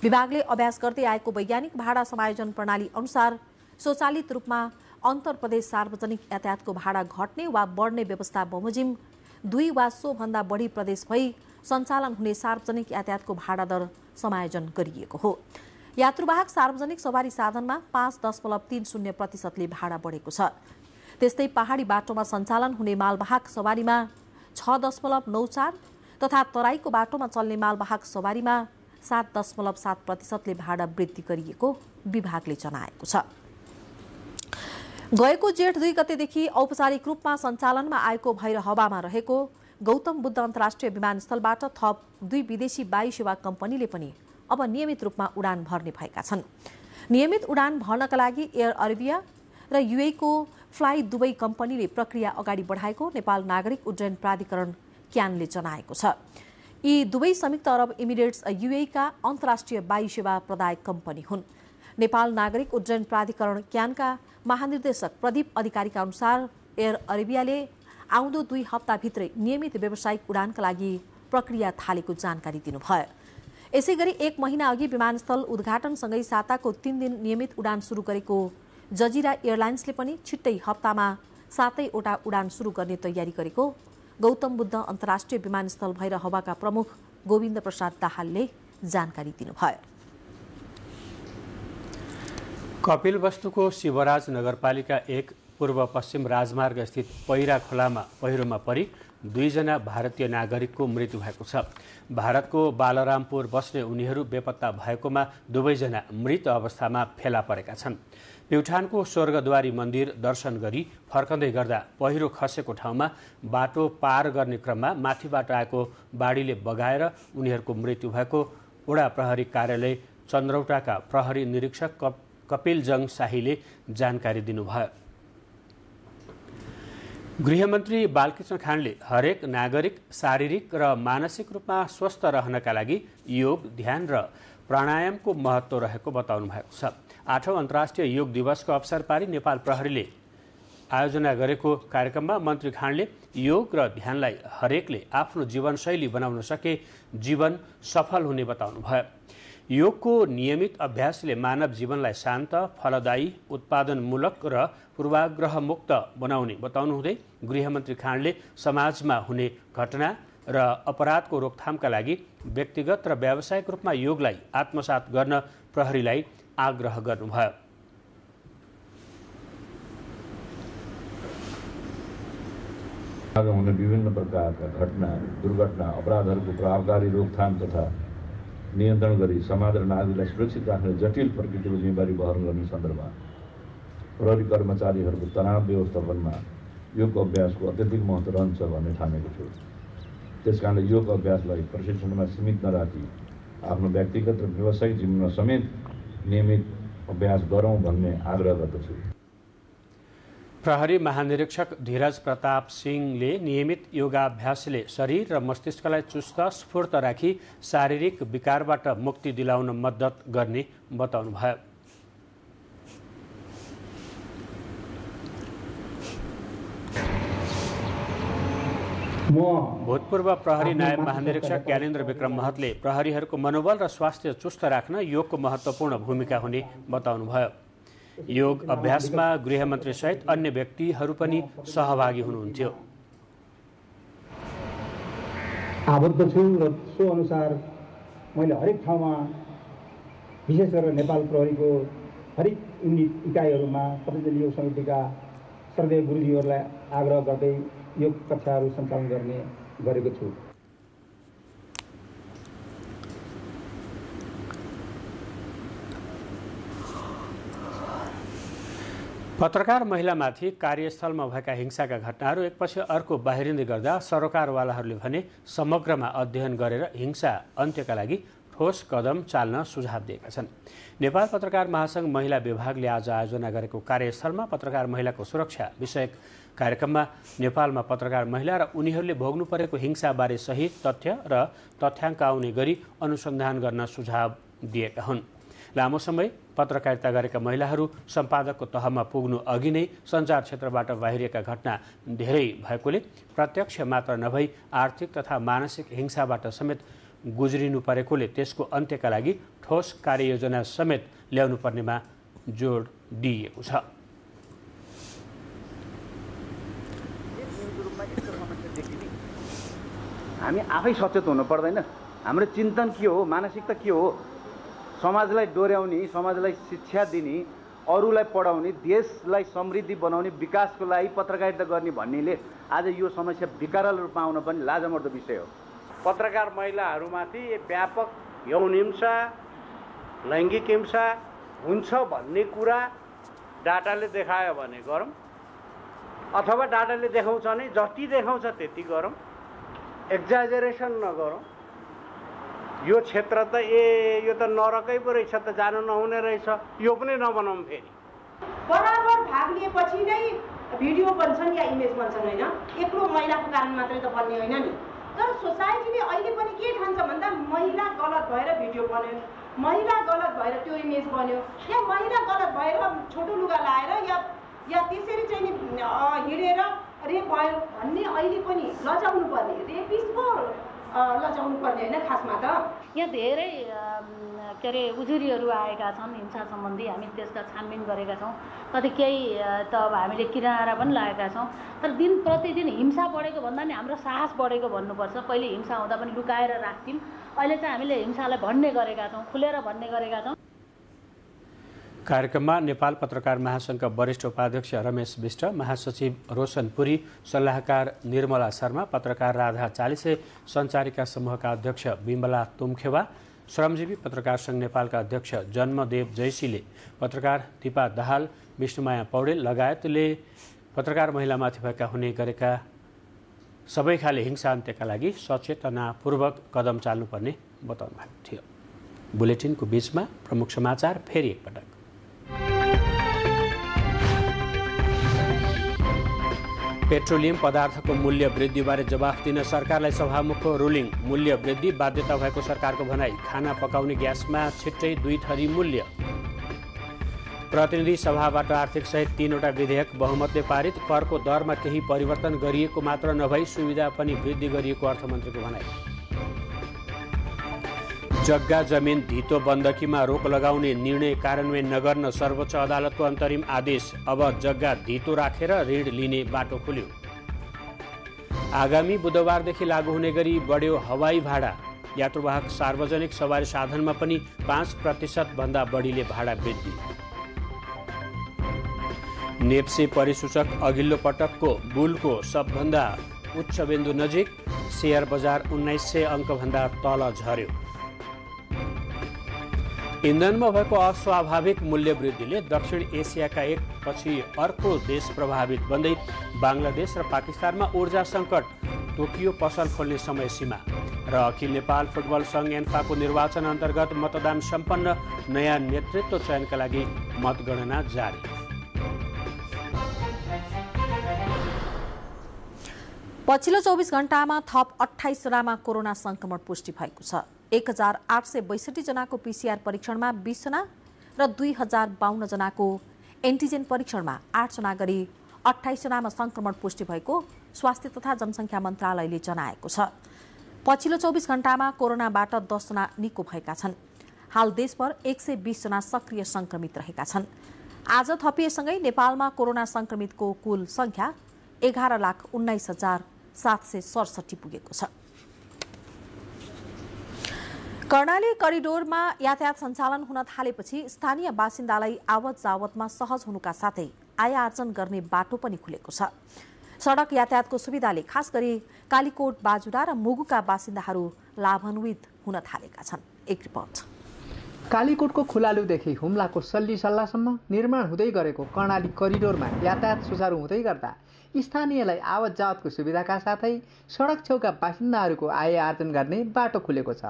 विभागले अभ्यास गर्दै आएको वैज्ञानिक भाडा समायोजन प्रणाली अनुसार स्वचालित रूपमा अन्तर प्रदेश सार्वजनिक यातायातको भाडा घट्ने वा बढ्ने व्यवस्था बमोजिम 2 वा सोभन्दा बढी प्रदेश भई सञ्चालन हुने सार्वजनिक यातायातको भाडा दर समायोजन गरिएको हो। यात्रुवाहक सार्वजनिक सवारी साधनमा 5.30% भाडा बढेको छ। त्यस्तै पहाडी बाटोमा सञ्चालन हुने मालवाहक सवारीमा 6.94 तथा तराईको बाटोमा चल्ने मालवाहक सवारीमा 7.7% भाडा वृद्धि गरिएको विभागले जनाएको छ। गएको जेठ 2 गतेदेखि औपचारिक रूपमा सञ्चालनमा आएको भएर हवामा रहेको गौतम बुद्ध अन्तर्राष्ट्रिय विमानस्थलबाट थप 2 विदेशी वायु सेवा कम्पनीले पनि अब नियमित रूपमा उडान भर्ने भएका छन्। नियमित उडान भर्नका लागि एयर अरेबिया र यूए को फ्लाइ दुबई कम्पनीले प्रक्रिया अगाडि बढाएको नेपाल नागरिक उड्डयन प्राधिकरण क्यानले जनाएको छ। यी दुवै संयुक्त अरब इमिरेट्स यूए का अन्तर्राष्ट्रिय वायु सेवा प्रदायक कम्पनी हुन्। नेपाल नागरिक उड्डयन प्राधिकरण क्यानका महानिर्देशक प्रदीप अधिकारीका अनुसार एयर अरेबियाले आउँदो 2 हप्ताभित्रै नियमित व्यावसायिक उडानका लागि प्रक्रिया थालेको जानकारी दिनुभयो। यसैगरी 1 महिना अघि विमानस्थल उद्घाटनसँगै साताको 3 दिन नियमित उडान सुरु गरेको जजिरा एयरलाइन्सले पनि छिट्टै हप्तामा 7 वटा उडान सुरु गर्ने तयारी गरेको गौतम बुद्ध अन्तर्राष्ट्रिय विमानस्थल भएर हवाका प्रमुख गोविन्द प्रसाद दाहालले जानकारी दिनुभयो। कपिलवस्तुको शिवराज नगरपालिका 1 पूर्व पश्चिम राजमार्ग स्थित पहिरा खोलामा पहिरोमा परि 2 जना भारतीय नागरिकको मृत्यु भएको छ। भारतको बालरामपुर बस्ने उनीहरू बेपत्ता भएकोमा दुवैजना मृत अवस्थामा फेला परेका छन्। प्युठानको स्वर्गद्वारी मन्दिर दर्शन गरी फर्कँदै गर्दा पहिरो खसेको ठाउँमा बाटो पार गर्ने क्रममा माथिबाट आएको बाढीले बगाएर उनीहरूको मृत्यु भएको वडा प्रहरी कार्यालय चन्द्रौटाका प्रहरी निरीक्षक कपिलजङ शाहीले जानकारी दिनुभयो। गृहमन्त्री बालकृष्ण खाँडले हरेक नागरिक शारीरिक र मानसिक रूपमा स्वस्थ रहनका लागि योग, ध्यान र प्राणायामको महत्त्व रहेको बताउनु भएको छ। 8औं अन्तर्राष्ट्रिय योग दिवसको अवसर पारी नेपाल प्रहरीले आयोजना गरेको कार्यक्रममा मन्त्री खाँडले योग र ध्यानलाई हरेकले आफ्नो जीवनशैली बनाउन सके जीवन सफल हुने बताउनुभयो। योगको नियमित अभ्यासले मानव जीवनलाई शान्त, फलदायी, उत्पादनमूलक र पूर्वाग्रहमुक्त बनाउने बताउनुहुँदै गृहमन्त्री खाँडले समाजमा हुने घटना र अपराधको रोकथामका लागि व्यक्तिगत र व्यावसायिक रूपमा योगलाई आत्मसात गर्न प्रहरीलाई आग्रह गर्नुभयो। हुने विभिन्न प्रकारका घटना, दुर्घटना, अपराधहरूको प्रभावकारी रोकथाम तथा नियन्त्रण गरी समाज र नागरिकलाई सुरक्षित राख्ने जटिल प्रकृतिको जिम्मेवारी वहन गर्ने सन्दर्भमा प्रहरी कर्मचारीहरूको तनाव व्यवस्थापनमा योग अभ्यासको अत्यधिक महत्त्व रहन्छ भन्ने ठानेको छु। त्यसकारणले योग अभ्यासलाई प्रशिक्षणमा सीमित नराखी आफ्नो व्यक्तिगत र व्यावसायिक जीवनमा समेत नियमित अभ्यास गरौँ भन्ने आग्रह गर्दछु। प्रहरी महानिरीक्षक धीरज प्रताप सिंहले नियमित योगाभ्यासले शरीर र मस्तिष्कलाई चुस्त स्फूर्त राखी शारीरिक विकारबाट मुक्ति दिलाउन मद्दत गर्ने बताउनुभयो। भूतपूर्व प्रहरी नायब महानिरीक्षक ज्ञानेन्द्र विक्रम महतले प्रहरीहरूको मनोबल र स्वास्थ्य चुस्त राख्न योगको महत्त्वपूर्ण भूमिका हुने बताउनुभयो। योग अभ्यासमा गृहमन्त्री सहित अन्य व्यक्तिहरू पनि सहभागी हुनुहुन्थ्यो। आबद्ध छु र सो अनुसार मैले हरेक ठाउँमा विशेष गरेर नेपाल प्रहरीको हरेक युनिट इकाइहरूमा पतञ्जलि योग समितिका श्रद्धेय गुरुजीहरूलाई आग्रह गर्दै योग कक्षाहरू सञ्चालन गरेको छु। पत्रकार महिलामाथि कार्यस्थलमा भएका हिंसाका घटनाहरू एकपछि अर्को बाहिरिँदै गर्दा सरकारवालाहरूले भने समग्रमा अध्ययन गरेर हिंसा अन्त्यका लागि ठोस कदम चाल्न सुझाव दिएका छन्। नेपाल पत्रकार महासंघ महिला विभागले आज आयोजना गरेको कार्यस्थलमा पत्रकार महिलाको सुरक्षा विषयक कार्यक्रममा नेपालमा पत्रकार महिला र उनीहरूले भोग्नु परेको हिंसाबारे सही तथ्य र तथ्याङ्क आउने गरी अनुसन्धान गर्न सुझाव दिएका हुन्। लामो समय पत्रकारिता गरेका महिलाहरू सम्पादकको तहमा पुग्नु अघि नै सञ्चार क्षेत्रबाट बाहिरिएका घटना धेरै भएकोले प्रत्यक्ष मात्र नभई आर्थिक तथा मानसिक हिंसाबाट समेत गुज्रिनु परेकोले त्यसको अन्त्यका लागि ठोस कार्ययोजना समेत ल्याउनु पर्नेमा जोड दिइएको छ। हामी आफै सचेत हुनु पर्दैन? हाम्रो चिन्तन के हो, मानसिकता के हो? समाजलाई डोर्याउने, समाजलाई शिक्षा दिने, अरूलाई पढाउने, देशलाई समृद्धि बनाउने, विकासको लागि पत्रकारिता गर्ने भन्नेले आज यो समस्या विकराल रूपमा आउन पनि लाजमर्दो विषय हो। पत्रकार महिलाहरूमाथि व्यापक यौन हिंसा, लैङ्गिक हिंसा हुन्छ भन्ने कुरा डाटाले देखायो भने गरौँ, अथवा डाटाले देखाउँछ भने जति देखाउँछ त्यति गरौँ, एक्जाजरेसन नगरौँ। यो क्षेत्र त यो त नरकै पो रहेछ त, जानु नहुने रहेछ, यो पनि नबनाउँ फेरि। बराबर भाग लिएपछि नै भिडियो बन्छन् या इमेज बन्छन् होइन, एक्लो महिलाको कारण मात्रै त बन्ने होइन नि। तर सोसाइटीले अहिले पनि के ठान्छ भन्दा महिला गलत भएर भिडियो बन्यो, महिला गलत भएर त्यो इमेज बन्यो, या महिला गलत भएर छोटो लुगा लाएर या त्यसरी चाहिँ हिँडेर रेप भयो भन्ने अहिले पनि लजाउनु पर्ने, रेपिस्टको लजाउनु पर्ने होइन खासमा त। यहाँ धेरै के अरे उजुरीहरू आएका छन् हिंसा सम्बन्धी, हामी त्यसका छानबिन गरेका छौँ। कति केही त अब हामीले किनारा पनि लागेका छौँ। तर दिन प्रतिदिन हिंसा बढेको भन्दा नि हाम्रो साहस बढेको भन्नुपर्छ। पहिले हिंसा हुँदा पनि लुकाएर राख्थ्यौँ, अहिले चाहिँ हामीले हिंसालाई भन्ने गरेका छौँ, खुलेर भन्ने गरेका छौँ। कार्यक्रममा नेपाल पत्रकार महासंघका वरिष्ठ उपाध्यक्ष रमेश विष्ट, महासचिव रोशन पुरी, सल्लाहकार निर्मला शर्मा, पत्रकार राधा चालिसे, सञ्चारिका समूहका अध्यक्ष बिमला तुमखेवा, श्रमजीवी पत्रकार संघ नेपालका अध्यक्ष जन्मदेव जैसीले, पत्रकार दिपा दाहाल, विष्णुमाया पौडेल लगायतले पत्रकार महिलामाथि भएका हुने गरेका सबै खाले हिंसा अन्त्यका लागि सचेतनापूर्वक कदम चाल्नुपर्ने बताउनु भएको थियो। बुलेटिनको बीचमा प्रमुख समाचार फेरि एकपटक। पेट्रोलियम पदार्थको मूल्य वृद्धिबारे जवाफ दिन सरकारलाई सभामुखको रुलिङ। मूल्य वृद्धि बाध्यता भएको सरकारको भनाई। खाना पकाउने ग्यासमा छिट्टै 2 थरी मूल्य। प्रतिनिधि सभाबाट आर्थिक सहित 3वटा विधेयक बहुमतले पारित। करको दरमा केही परिवर्तन गरिएको मात्र नभई सुविधा पनि वृद्धि गरिएको अर्थमन्त्रीको भनाई। जग्गा जमिन धितो बन्दकीमा रोक लगाउने निर्णय कार्यान्वयन नगर्न सर्वोच्च अदालतको अन्तरिम आदेश। अब जग्गा धितो राखेर ऋण लिने बाटो खुल्यो। आगामी बुधबारदेखि लागू हुने गरी बढ्यो हवाई भाडा। यात्रुवाहक सार्वजनिक सवारी साधनमा पनि 5% भन्दा बढीले भाडा वृद्धि। नेप्से परिसूचक अघिल्लो पटकको बुलको सबभन्दा उच्च बिन्दु नजिक। शेयर बजार 1900 अङ्कभन्दा तल झर्यो। इन्धनमा भएको अस्वाभाविक मूल्य वृद्धिले दक्षिण एसियाका एक पछि अर्को देश प्रभावित बन्दै बांग्लादेश र पाकिस्तानमा ऊर्जा सङ्कट। टोकियो पसल खोल्ने समय सीमा। र अखिल नेपाल फुटबल सङ्घ एन्फाको निर्वाचन अन्तर्गत मतदान सम्पन्न। नयाँ नेतृत्व चयनका लागि मतगणना जारी। पछिल्लो 24 घण्टामा थप 28 जनामा कोरोना संक्रमण पुष्टि भएको छ। 1862 जनाको पीसीआर परीक्षणमा 20 जना र 2052 जनाको एन्टिजेन परीक्षणमा 8 जना गरी 28 जनामा संक्रमण पुष्टि भएको स्वास्थ्य तथा जनसङ्ख्या मन्त्रालयले जनाएको छ। पछिल्लो 24 घण्टामा कोरोनाबाट 10 जना निको भएका छन्। हाल देशभर 120 जना सक्रिय संक्रमित रहेका छन्। आज थपिएसँगै नेपालमा कोरोना संक्रमितको कुल संख्या 11,19,767 पुगेको छ। कर्णाली करिडोरमा यातायात सञ्चालन हुन थालेपछि स्थानीय बासिन्दालाई आवत जावतमा सहज हुनुका साथै आय आर्जन गर्ने बाटो पनि खुलेको छ। सडक यातायातको सुविधाले खास गरी कालीकोट, बाजुरा र मुगुका बासिन्दाहरू लाभान्वित हुन थालेका छन्। एक रिपोर्ट। कालीकोटको खुलालुदेखि हुम्लाको सल्लीसल्लासम्म निर्माण हुँदै गरेको कर्णाली करिडोरमा यातायात सुचारू हुँदै गर्दा स्थानीयलाई आवत जावतको सुविधाका साथै सडक छेउका बासिन्दाहरूको आय आर्जन गर्ने बाटो खुलेको छ।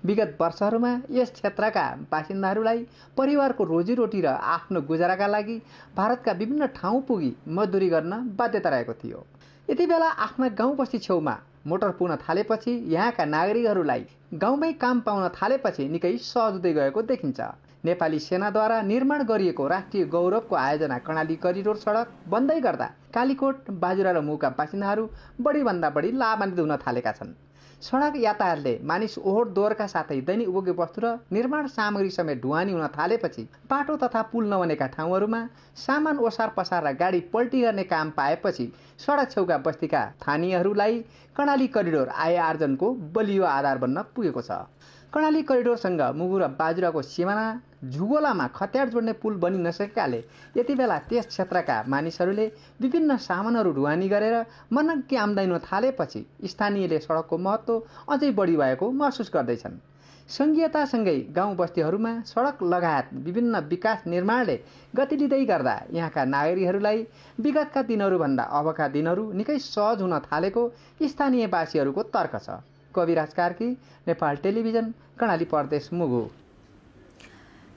विगत वर्षहरूमा यस क्षेत्रका बासिन्दाहरूलाई परिवारको रोजीरोटी र आफ्नो गुजाराका लागि भारतका विभिन्न ठाउँ पुगी मजदुरी गर्न बाध्यता रहेको थियो। यति बेला आफ्ना गाउँ बस्ती छेउमा मोटर पुग्न थालेपछि यहाँका नागरिकहरूलाई गाउँमै काम पाउन थालेपछि निकै सहज हुँदै गएको देखिन्छ। नेपाली सेनाद्वारा निर्माण गरिएको राष्ट्रिय गौरवको आयोजना कर्णाली करिडोर सडक बन्दै गर्दा कालीकोट, बाजुरा र मुगुका बासिन्दाहरू बढीभन्दा बढी लाभान्वित हुन थालेका छन्। सडक यातायातले मानिस ओहोर दोहोरका साथै दैनिक उपभोग्य वस्तु र निर्माण सामग्री समेत ढुवानी हुन थालेपछि बाटो तथा पुल नबनेका ठाउँहरूमा सामान ओसार पसार र गाडी पल्टी गर्ने काम पाएपछि सडक छेउका बस्तीका स्थानीयहरूलाई कर्णाली करिडोर आय आर्जनको बलियो आधार बन्न पुगेको छ। कर्णाली करिडोरसँग मुगु र बाजुराको सिमाना झुगोलामा खत्यार जोड्ने पुल बनि नसकेकाले यति बेला त्यस क्षेत्रका मानिसहरूले विभिन्न सामानहरू ढुवानी गरेर मनग्गे आम्दानी हुन थालेपछि स्थानीयले सडकको महत्त्व अझै बढी भएको महसुस गर्दैछन्। सङ्घीयतासँगै गाउँ बस्तीहरूमा सडक लगायत विभिन्न विकास निर्माणले गति लिँदै गर्दा यहाँका नागरिकहरूलाई विगतका दिनहरूभन्दा अबका दिनहरू निकै सहज हुन थालेको स्थानीयवासीहरूको तर्क छ। कविराज कार्की, नेपाल टेलिभिजन, कर्णाली प्रदेश, मुगु।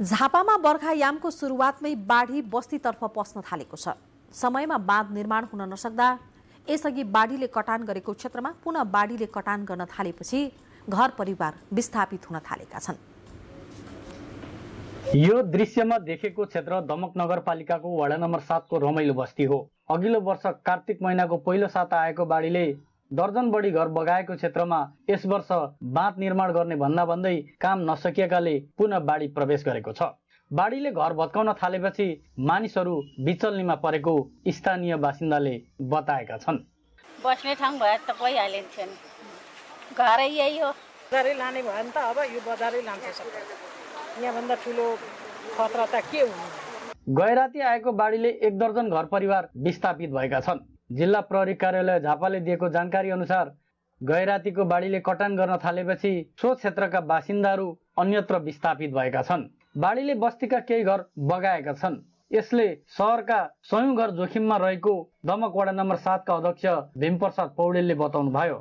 झापामा बर्खायामको सुरुवातमै बाढी बस्तीतर्फ पस्न थालेको छ। समयमा बाँध निर्माण हुन नसक्दा यसअघि बाढीले कटान गरेको क्षेत्रमा पुनः बाढीले कटान गर्न थालेपछि घर परिवार विस्थापित हुन थालेका छन्। यो दृश्यमा देखेको क्षेत्र दमक नगरपालिकाको वडा नम्बर 7 को रमाइलो बस्ती हो। अघिल्लो वर्ष कार्तिक महिनाको पहिलो साता आएको बाढीले दर्जन बढी घर बगाएको क्षेत्रमा यस वर्ष बाँध निर्माण गर्ने भन्दा भन्दै काम नसकिएकाले पुनः बाढी प्रवेश गरेको छ। बाढीले घर भत्काउन थालेपछि मानिसहरू बिचल्नीमा परेको स्थानीय बासिन्दाले बताएका छन्। बस्ने ठाउँ भए त भइहालिन्थ्यो नि, घरै यही हो। बजारै लाने भयो भने त अब यो बजारै लान्छ सबै। यहाँभन्दा ठुलो खतरा त के हुनु? गैराती आएको बाढीले 1 दर्जन घर परिवार विस्थापित भएका छन्। जिल्ला प्रहरी कार्यालय झापाले दिएको जानकारी अनुसार गैरातीको बाढीले कटान गर्न थालेपछि सो क्षेत्रका बासिन्दाहरू अन्यत्र विस्थापित भएका छन्। बाढीले बस्तीका केही घर बगाएका छन्। यसले सहरका 100 घर जोखिममा रहेको दमक वडा नम्बर 7 का अध्यक्ष भीमप्रसाद पौडेलले बताउनुभयो।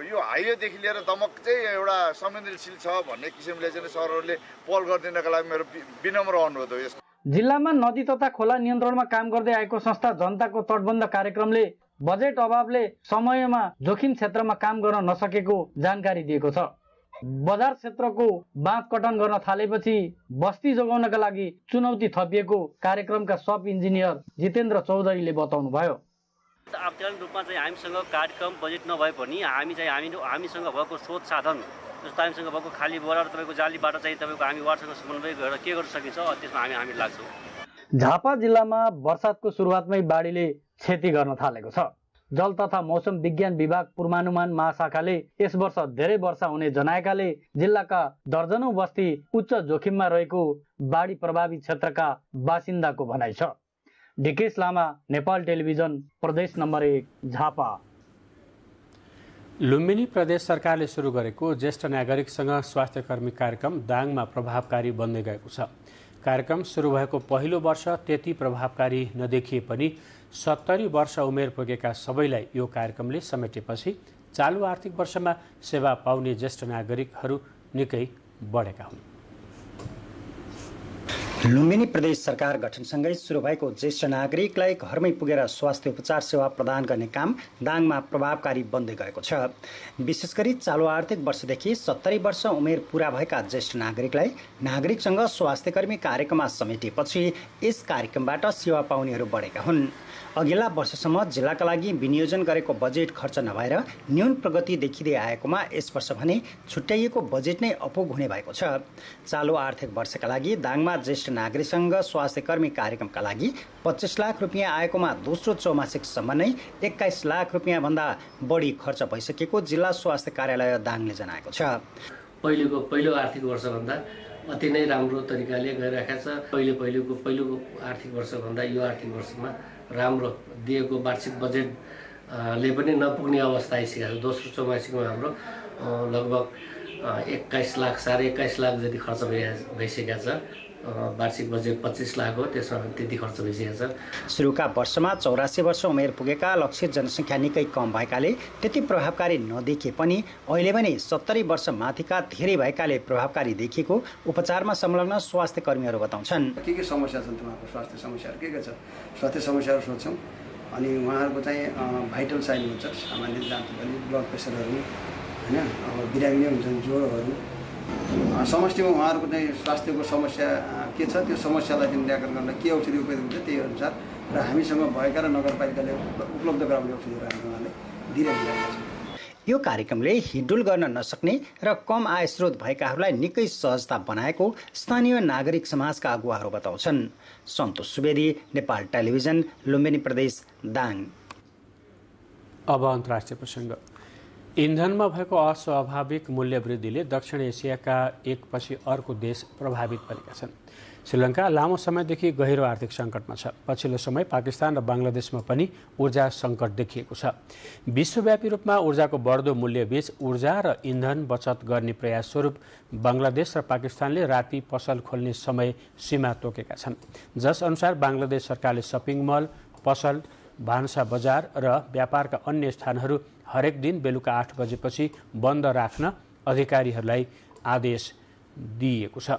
यो हाइवेदेखि लिएर दमक चाहिँ एउटा संवेदनशील छ भन्ने किसिमले चाहिँ सहरहरूले पहल गरिदिनका लागि मेरो विनम्र अनुरोध हो। जिल्लामा नदी तथा खोला नियन्त्रणमा काम गर्दै आएको संस्था जनताको तटबन्ध कार्यक्रमले बजेट अभावले समयमा जोखिम क्षेत्रमा काम गर्न नसकेको जानकारी दिएको छ। बजार क्षेत्रको बाँध कटान गर्न थालेपछि बस्ती जोगाउनका लागि चुनौती थपिएको कार्यक्रमका सब इन्जिनियर जितेन्द्र चौधरीले बताउनुभयो। आपतकालीन रूपमा चाहिँ हामीसँग कार्यक्रम बजेट नभए पनि हामीसँग भएको स्रोत साधन जस्तो हामीसँग भएको खाली बोरा र तपाईँको जालीबाट चाहिँ तपाईँको हामी वार्डसँग समन्वय गरेर के गर्न सकिन्छ त्यसमा हामी लाग्छौँ। झापा जिल्लामा वर्षातको सुरुवातमै बाढीले क्षति गर्न थालेको छ। जल तथा मौसम विज्ञान विभाग पूर्वानुमान महाशाखाले यस वर्ष धेरै वर्षा हुने जनाएकाले जिल्लाका दर्जनौं बस्ती उच्च जोखिममा रहेको बाढी प्रभावित क्षेत्रका बासिन्दाको भनाइ छ। डिकेश लामा, नेपाल टेलिभिजन, प्रदेश नम्बर 1, झापा। लुम्बिनी प्रदेश सरकारले सुरु गरेको ज्येष्ठ नागरिकसँग स्वास्थ्य कर्मी कार्यक्रम दाङमा प्रभावकारी बन्दै गएको छ। कार्यक्रम सुरु भएको पहिलो वर्ष त्यति प्रभावकारी नदेखिए पनि 70 वर्ष उमेर पुगेका सबैलाई यो कार्यक्रमले समेटेपछि चालु आर्थिक वर्षमा सेवा पाउने ज्येष्ठ नागरिकहरू निकै बढेका हुन्। लुम्बिनी प्रदेश सरकार गठनसँगै सुरु भएको ज्येष्ठ नागरिकलाई घरमै पुगेर स्वास्थ्य उपचार सेवा प्रदान गर्ने काम दाङमा प्रभावकारी बन्दै गएको छ। विशेष गरी चालु आर्थिक वर्षदेखि 70 वर्ष उमेर पूरा भएका ज्येष्ठ नागरिकलाई नागरिकसँग स्वास्थ्य कर्मी कार्यक्रममा समेटेपछि यस कार्यक्रमबाट सेवा पाउनेहरू बढेका हुन्। अघिल्ला वर्षसम्म जिल्लाका लागि विनियोजन गरेको बजेट खर्च नभएर न्यून प्रगति देखिँदै आएकोमा यस वर्ष भने छुट्याइएको बजेट नै अपुग हुने भएको छ। चालु आर्थिक वर्षका लागि दाङमा ज्येष्ठ नागरिकसँग स्वास्थ्य कर्मी कार्यक्रमका लागि 25 लाख रुपियाँ आएकोमा दोस्रो चौमासिकसम्म नै 21 लाख रुपियाँ भन्दा बढी खर्च भइसकेको जिल्ला स्वास्थ्य कार्यालय दाङले जनाएको छ। पहिलो आर्थिक वर्षभन्दा अति नै राम्रो तरिकाले गइरहेको छ। पहिलो आर्थिक वर्षभन्दा यो आर्थिक वर्षमा राम्रो दिएको वार्षिक बजेटले पनि नपुग्ने अवस्था आइसकेको छ। दोस्रो चौमासिकमा हाम्रो लगभग 21 लाख, 21.5 लाख जति खर्च भइसकेको छ। वार्षिक बजेट 25 लाख हो, त्यसमा त्यति खर्च भइसकेको छ। सुरुका वर्षमा 84 वर्ष उमेर पुगेका लक्षित जनसङ्ख्या निकै कम भएकाले त्यति प्रभावकारी नदेखिए पनि अहिले भने 70 वर्ष माथिका धेरै भएकाले प्रभावकारी देखिएको उपचारमा संलग्न स्वास्थ्य कर्मीहरू बताउँछन्। के समस्या छन् तपाईँको स्वास्थ्य समस्याहरू के छ? स्वास्थ्य समस्याहरू सोध्छौँ अनि उहाँहरूको चाहिँ भाइटल साइन हुन्छ, सामान्य जाँच पनि ब्लड प्रेसरहरू होइन, अब बिरामी हुन्छन्, ज्वरोहरू। समष्टिमा उहाँहरूको चाहिँ स्वास्थ्यको समस्या के छ त्यो समस्यालाई निराकरण गर्न के औषधि उपयोग हुन्छ त्यही अनुसार र हामीसँग भएका र नगरपालिकाले उपलब्ध गराउने औषधिहरू हामी उहाँले दिइरहेका छौँ। यो कार्यक्रमले हिडुल गर्न नसक्ने र कम आय स्रोत भएकाहरूलाई निकै सहजता बनाएको स्थानीय नागरिक समाजका अगुवाहरू बताउँछन्। सन्तोष सुवेदी, नेपाल टेलिभिजन, लुम्बिनी प्रदेश, दाङ। अब अन्तर्राष्ट्रिय प्रसङ्ग। इन्धनमा भएको अस्वाभाविक मूल्य वृद्धिले दक्षिण एसियाका एकपछि अर्को देश प्रभावित बनेका छन्। श्रीलङ्का लामो समयदेखि गहिरो आर्थिक सङ्कटमा छ। पछिल्लो समय पाकिस्तान र बङ्गलादेशमा पनि ऊर्जा सङ्कट देखिएको छ। विश्वव्यापी रूपमा ऊर्जाको बढ्दो मूल्यबीच ऊर्जा र इन्धन बचत गर्ने प्रयास स्वरूप बङ्गलादेश र पाकिस्तानले राति पसल खोल्ने समय सीमा तोकेका छन्, जस अनुसार बङ्गलादेश सरकारले सपिङ मल, पसल, भान्सा बजार र व्यापारका अन्य स्थानहरू हरेक दिन बेलुका 8 बजेपछि बन्द राख्न अधिकारीहरूलाई आदेश दिइएको छ।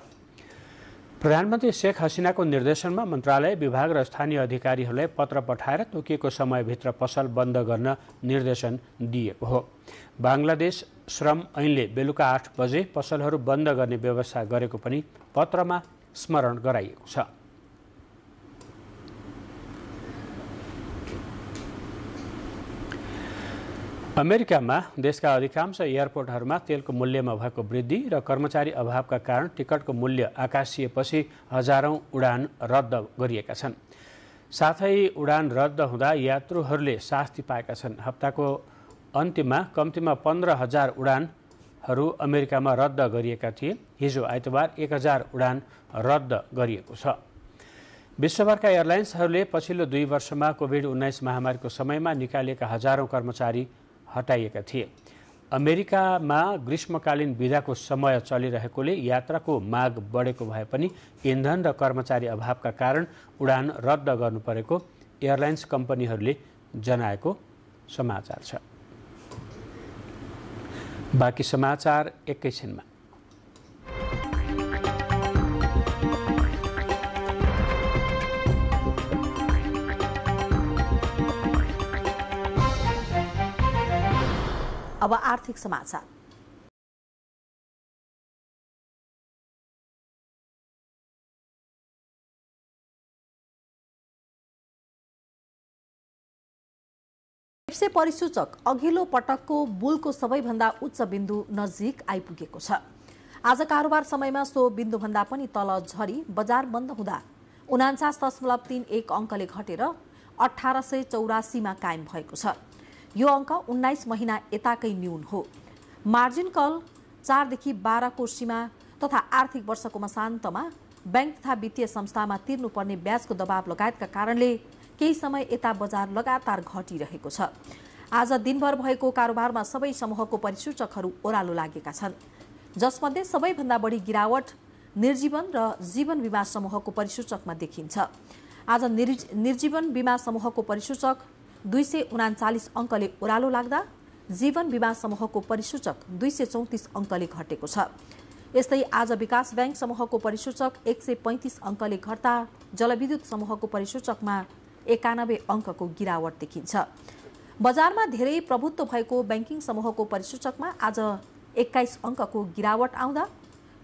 प्रधानमन्त्री शेख हसिनाको निर्देशनमा मन्त्रालय, विभाग र स्थानीय अधिकारीहरूलाई पत्र पठाएर तोकिएको समयभित्र पसल बन्द गर्न निर्देशन दिएको हो। बङ्गलादेश श्रम ऐनले बेलुका 8 बजे पसलहरू बन्द गर्ने व्यवस्था गरेको पनि पत्रमा स्मरण गराइएको छ। अमेरिकामा देशका अधिकांश एयरपोर्टहरूमा तेलको मूल्यमा भएको वृद्धि र कर्मचारी अभावका कारण टिकटको मूल्य आकाशिएपछि हजारौं उडान रद्द गरिएका छन्। साथै उडान रद्द हुँदा यात्रुहरूले शास्ति पाएका छन्। हप्ताको अन्त्यमा कम्तीमा 15,000 उडान उडानहरू अमेरिकामा रद्द गरिएका थिए। हिजो आइतबार 1000 उडान रद्द गरिएको छ। विश्वभरका एयरलाइन्सहरूले पछिल्लो 2 वर्षमा कोभिड-19 महामारीको समयमा निकालिएका हजारौं कर्मचारी हटाइएका थिए। अमेरिकामा ग्रीष्मकालीन बिदाको समय चलिरहेकोले यात्राको माग बढेको भए पनि इन्धन र कर्मचारी अभावका कारण उडान रद्द गर्नु परेको एयरलाइन्स कम्पनीहरूले जनाएको समाचार छ। बाँकी समाचार एकैछिनमा। अब आर्थिक समाचार। एफसी परिसूचक अघिल्लो पटकको बुलको सबैभन्दा उच्च बिन्दु नजिक आइपुगेको छ। आज कारोबार समयमा सो बिन्दुभन्दा पनि तल झरी बजार बन्द हुँदा 49.31 अङ्कले घटेर 1884 मा कायम भएको छ। यो अङ्क 19 महिना यताकै न्यून हो। मार्जिन कल 4 देखि 12 को सीमा तथा आर्थिक वर्षको मसान्तमा बैंक तथा वित्तीय संस्थामा तिर्नुपर्ने ब्याजको दबाव लगायतका कारणले केही समय यता बजार लगातार घटिरहेको छ। आज दिनभर भएको कारोबारमा सबै समूहको परिसूचकहरू ओह्रालो लागेका छन्, जसमध्ये सबैभन्दा बढी गिरावट निर्जीवन र जीवन बीमा समूहको परिसूचकमा देखिन्छ। आज निर्जीवन बीमा समूहको परिसूचक 239 अङ्कले ओह्रालो लाग्दा जीवन बीमा समूहको परिसूचक 234 अङ्कले घटेको छ। यस्तै आज विकास बैंक समूहको परिसूचक 135 अङ्कले घट्दा जलविद्युत समूहको परिसूचकमा 91 अङ्कको गिरावट देखिन्छ। बजारमा धेरै प्रभुत्व भएको बैंकिङ समूहको परिसूचकमा आज 21 अङ्कको गिरावट आउँदा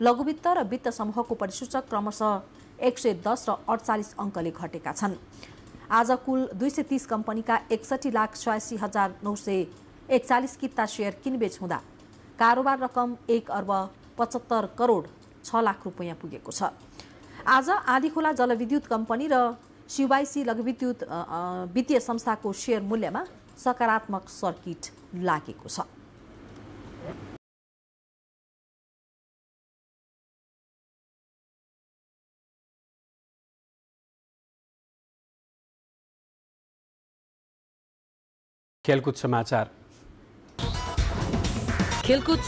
लघुवित्त र वित्त समूहको परिसूचक क्रमशः 110 र 48 अङ्कले घटेका छन्। आज कुल 230 कम्पनीका 61,86,941 किता शेयर किनबेच हुँदा कारोबार रकम 1,75,06,00,000 रुपैयाँ पुगेको छ। आज आँधीखोला जलविद्युत कम्पनी र शिवाइसी लघुविद्युत वित्तीय संस्थाको शेयर मूल्यमा सकारात्मक सर्किट लागेको छ। खेलकुद समाचार। खेलकुद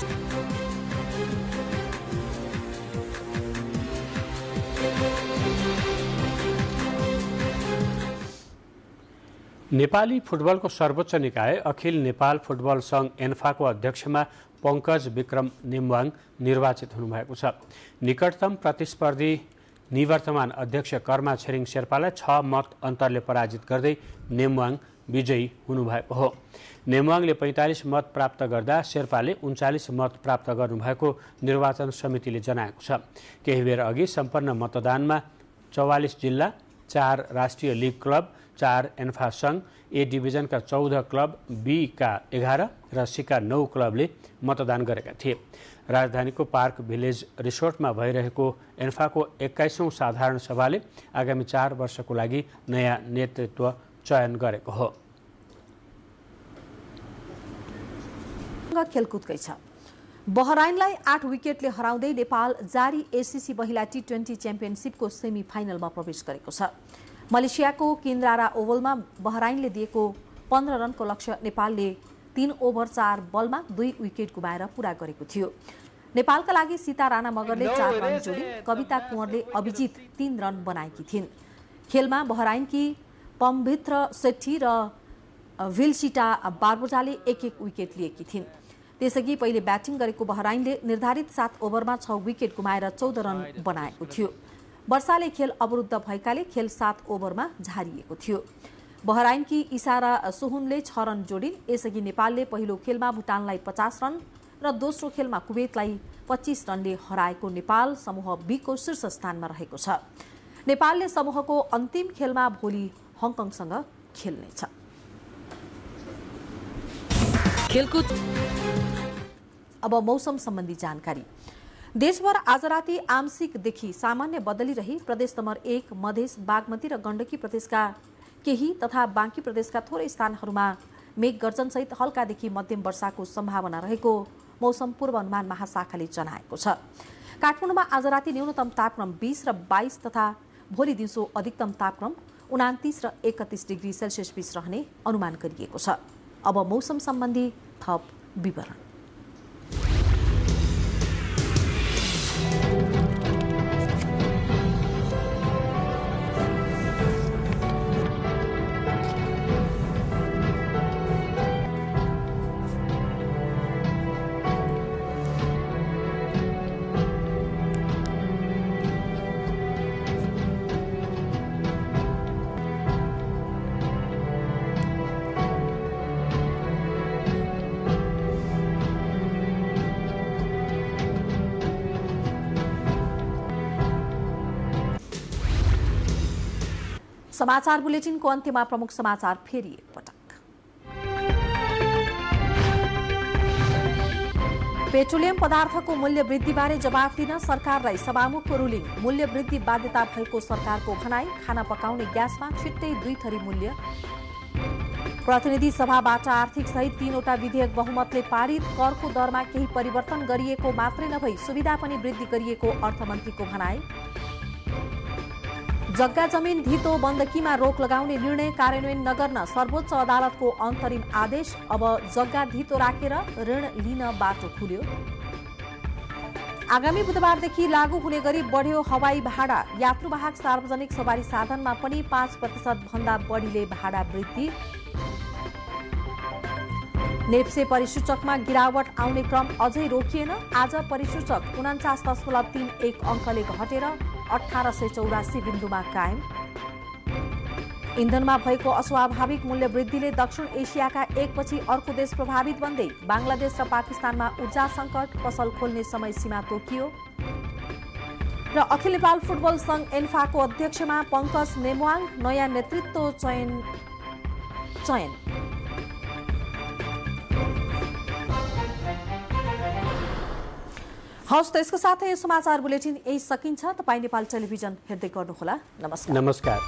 नेपाली फुटबलको सर्वोच्च निकाय अखिल नेपाल फुटबल संघ एन्फाको अध्यक्षमा पंकज विक्रम नेमवाङ निर्वाचित हुनुभएको छ। निकटतम प्रतिस्पर्धी निवर्तमान अध्यक्ष कर्मा छिरिङ शेर्पालाई 6 मत अन्तरले पराजित गर्दै नेमवाङ विजयी हुनुभएको हो। नेमवाङले 45 मत प्राप्त गर्दा शेर्पाले 39 मत प्राप्त गर्नुभएको निर्वाचन समितिले जनाएको छ। केही बेर अघि सम्पन्न मतदानमा 44 जिल्ला, 4 राष्ट्रिय लीग क्लब, 4 एन्फा संघ, ए डिभिजनका 14 क्लब, बी का 11 र सी का 9 क्लबले मतदान गरेका थिए। राजधानीको पार्क भिलेज रिसोर्टमा भइरहेको एन्फाको 21औं साधारण सभाले आगामी 4 वर्षको लागि नयाँ नेतृत्व चयन गरेको हो। खेलकुदकै छ। बहराइनलाई 8 विकेटले हराउँदै नेपाल जारी एसीसी महिला टी20 च्याम्पियनसिपको सेमी फाइनलमा प्रवेश गरेको छ। मलेसियाको केन्द्रारा ओभलमा बहराइनले दिएको 15 रनको लक्ष्य नेपालले 3 ओभर 4 बलमा 2 विकेट गुमाएर पूरा गरेको थियो। नेपालका लागि सीता राणा मगरले 4 रन जोडी कविता कुँवरले अभिजित 3 रन बनाएकी थिइन्। खेलमा बहराइनकी पम्भित्र सेट्टी र विल्सिटा बार्बोजाले 1-1 विकेट लिएकी थिइन्। त्यसअघि पहिले ब्याटिङ गरेको बहराइनले निर्धारित 7 ओभरमा 6 विकेट गुमाएर 14 रन बनाएको थियो। वर्षाले खेल अवरुद्ध भएकाले खेल 7 ओभरमा झारिएको थियो। बहराइनकी इसारा सोहुनले 6 रन जोडिन्। यसअघि नेपालले पहिलो खेलमा भुटानलाई 50 रन र दोस्रो खेलमा कुवेतलाई 25 रनले हराएको नेपाल समूह बी को शीर्ष स्थानमा रहेको छ। नेपालले समूहको अन्तिम खेलमा भोलि हङकङसँग खेल्नेछ। खेलकुद अब मौसम सम्बन्धी जानकारी। देशभर आज राति आंशिकदेखि सामान्य बदली रही प्रदेश नम्बर 1 मधेस, बागमती र गण्डकी प्रदेशका केही तथा बाँकी प्रदेशका थोरै स्थानहरूमा मेघ गर्जनसहित हल्कादेखि मध्यम वर्षाको सम्भावना रहेको मौसम पूर्वानुमान महाशाखाले जनाएको छ। काठमाडौँमा आज राति न्यूनतम तापक्रम 20 र 22 तथा भोलि दिउँसो अधिकतम तापक्रम 29 र 31 डिग्री सेल्सियस बीच रहने अनुमान गरिएको छ। अब मौसम सम्बन्धी थप विवरण। समाचार बुलेटिनको अन्त्यमा प्रमुख समाचार फेरि एकपटक। पेट्रोलियम पदार्थको मूल्य वृद्धिबारे जवाफ दिन सरकारलाई सभामुखको रुलिङ। मूल्य वृद्धि बाध्यता भएको सरकारको भनाई। खाना पकाउने ग्यासमा छिट्टै 2 थरी मूल्य। प्रतिनिधि सभाबाट आर्थिक सहित 3वटा विधेयक बहुमतले पारित। करको दरमा केही परिवर्तन गरिएको मात्रै नभई सुविधा पनि वृद्धि गरिएको अर्थमन्त्रीको भनाई। जग्गा जमिन धितो बन्दकीमा रोक लगाउने निर्णय कार्यान्वयन नगर्न सर्वोच्च अदालतको अन्तरिम आदेश। अब जग्गा धितो राखेर ऋण लिन बाटो खुल्यो। आगामी बुधबारदेखि लागू हुने गरी बढ्यो हवाई भाडा। यात्रुवाहक सार्वजनिक सवारी साधनमा पनि 5% भन्दा बढीले भाडा वृद्धि। नेप्से परिसूचकमा गिरावट आउने क्रम अझै रोकिएन। आज परिसूचक 49.31 अङ्कले घटेर 1884 बिन्दुमा कायम। इन्धनमा भएको अस्वाभाविक मूल्य वृद्धिले दक्षिण एसियाका एकपछि अर्को देश प्रभावित बन्दै बांग्लादेश र पाकिस्तानमा ऊर्जा सङ्कट। पसल खोल्ने समय सीमा तोकियो। र अखिल नेपाल फुटबल संघ एन्फाको अध्यक्षमा पंकज नेमवाङ। नयाँ नेतृत्व चयन। हवस् त यसको साथै यो समाचार बुलेटिन यही सकिन्छ। तपाईँ नेपाल टेलिभिजन हेर्दै गर्नुहोला। नमस्कार।